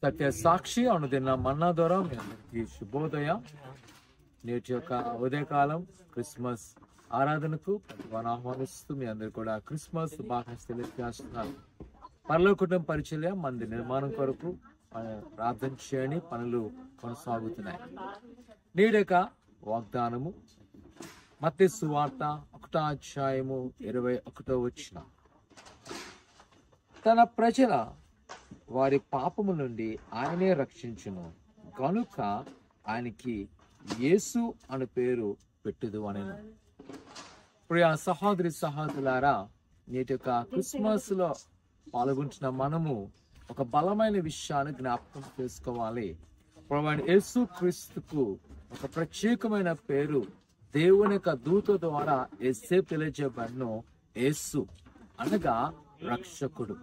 సత్య సాక్షి అనుదిన మన్నా ద్వారా మీ అందరికీ శుభోదయం. నేటి యొక్క ఉదయకాలం క్రిస్మస్ ఆరాధనకు ప్రతిభాను ఆహ్వానిస్తూ మీ అందరు కూడా క్రిస్మస్ శుభాకాంక్షలు తెలియజేస్తున్నారు. పరలోక కుటుంబ పరిచర్య మంది నిర్మాణం కొరకు ప్రార్థన చేయని పనులు కొనసాగుతున్నాయి. నేటి యొక్క వాగ్దానము మత్తయి సువార్త 1:21. తన ప్రజల వారి పాపము నుండి ఆయనే రక్షించును గనుక ఆయనకి యేసు అను పేరు పెట్టుదు అనెను. ప్రియ సహోదరి సహోదరులారా, నేటి యొక్క క్రిస్మస్ లో పాల్గొంటున్న మనము ఒక బలమైన విషయాన్ని జ్ఞాపకం చేసుకోవాలి. ప్రభువైన యేసు క్రీస్తుకు ఒక ప్రత్యేకమైన పేరు దేవుని యొక్క దూత ద్వారా యేసే తెలియజేయబడిన యేసు అనగా రక్షకుడు.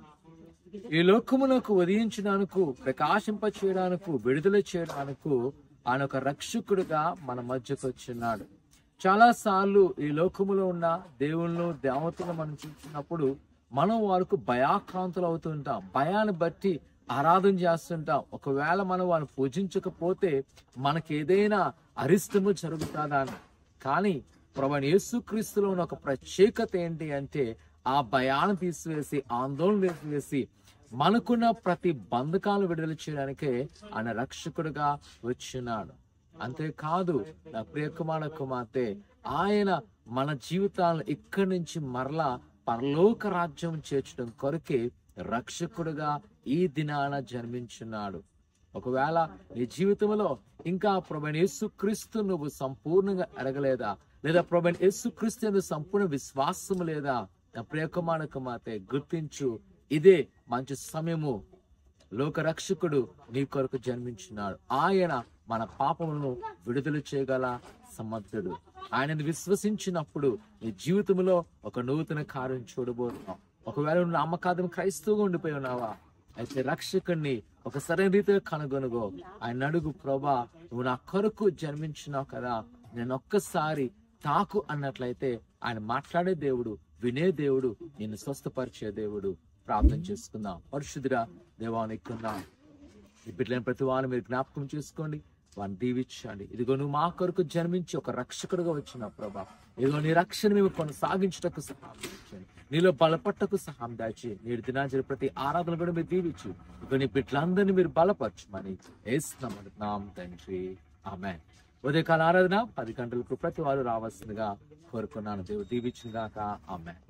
ఈ లోకమునకు ఉదయించడానికి, ప్రకాశింప చేయడానికి, విడుదల చేయడానికి ఆయన ఒక రక్షకుడుగా మన మధ్యకు వచ్చినాడు. చాలా సార్లు ఈ లోకములో ఉన్న దేవుళ్ళు దేవతలు మనం చూసినప్పుడు మనం వారికి భయాక్రాంతులు అవుతుంటాం. భయాన్ని బట్టి ఆరాధన చేస్తుంటాం. ఒకవేళ మనం వారిని పూజించకపోతే మనకి ఏదైనా అరిష్టము జరుగుతుందా అని. కానీ ప్రభువైన యేసుక్రీస్తులో ఉన్న ఒక ప్రత్యేకత ఏంటి అంటే ఆ భయాన్ని తీసివేసి, ఆందోళన తీసివేసి మనకున్న ప్రతి బంధకాలు విడుదల చేయడానికే ఆయన రక్షకుడుగా వచ్చినాడు. అంతేకాదు నా ప్రియ కుమార కుమార్తె, ఆయన మన జీవితాలను ఇక్కడి నుంచి మరలా పరలోక రాజ్యం చేర్చడం కొరకే రక్షకుడుగా ఈ దినాన జన్మించున్నాడు. ఒకవేళ నీ జీవితంలో ఇంకా ప్రభువైన యేసుక్రీస్తు నువ్వు సంపూర్ణంగా ఎరగలేదా, లేదా ప్రభువైన యేసుక్రీస్తు యందు సంపూర్ణ విశ్వాసము లేదా, నా ప్రియ కుమార కుమార్తె గుర్తించు, ఇదే మంచి సమయము. లోక రక్షకుడు నీ కొరకు జన్మించున్నాడు. ఆయన మన పాపములను విడుదల చేయగల సమర్థుడు. ఆయనను విశ్వసించినప్పుడు నీ జీవితంలో ఒక నూతన కార్యం చూడబోతున్నావు. ఒకవేళ నువ్వు నమ్మకాదం క్రైస్తవుగా ఉండిపోయి ఉన్నావా, అయితే రక్షకుడిని ఒక సరైన రీతిగా కనుగొనుగో. ఆయన అడుగు, ప్రభా నువ్వు నా కొరకు జన్మించినావు కదా, నేను ఒక్కసారి తాకు అన్నట్లయితే ఆయన మాట్లాడే దేవుడు, వినే దేవుడు, నిన్ను స్వస్థపరిచే దేవుడు. ప్రార్థన చేసుకుందాం. పరిశుద్ధుడా దేవానికున్నా ఈ బిడ్డలైన ప్రతి వారిని మీరు జ్ఞాపకం చేసుకోండి, వారిని దీవించండి. ఇదిగో నువ్వు మా కొరకు జన్మించి ఒక రక్షకుడుగా వచ్చిన ప్రభా, ఇదిగో నీ రక్షణ మేము కొనసాగించటకు సహాయం చేయండి, నీలో బలపట్టకు సహాయం దాచి నేడు దినాంజలి ప్రతి ఆరాధన కూడా మీరు దీవించు. ఇదిగో నీ బిడ్డలందరినీ మీరు బలపరచమని యేసునామమున తండ్రి, ఆమేన్. ఉదయకాల ఆరాధన 10 గంటలకు ప్రతి వారు రావాల్సిందిగా కోరుకున్నాను. దేవుడు దీవించును గాక. ఆమేన్.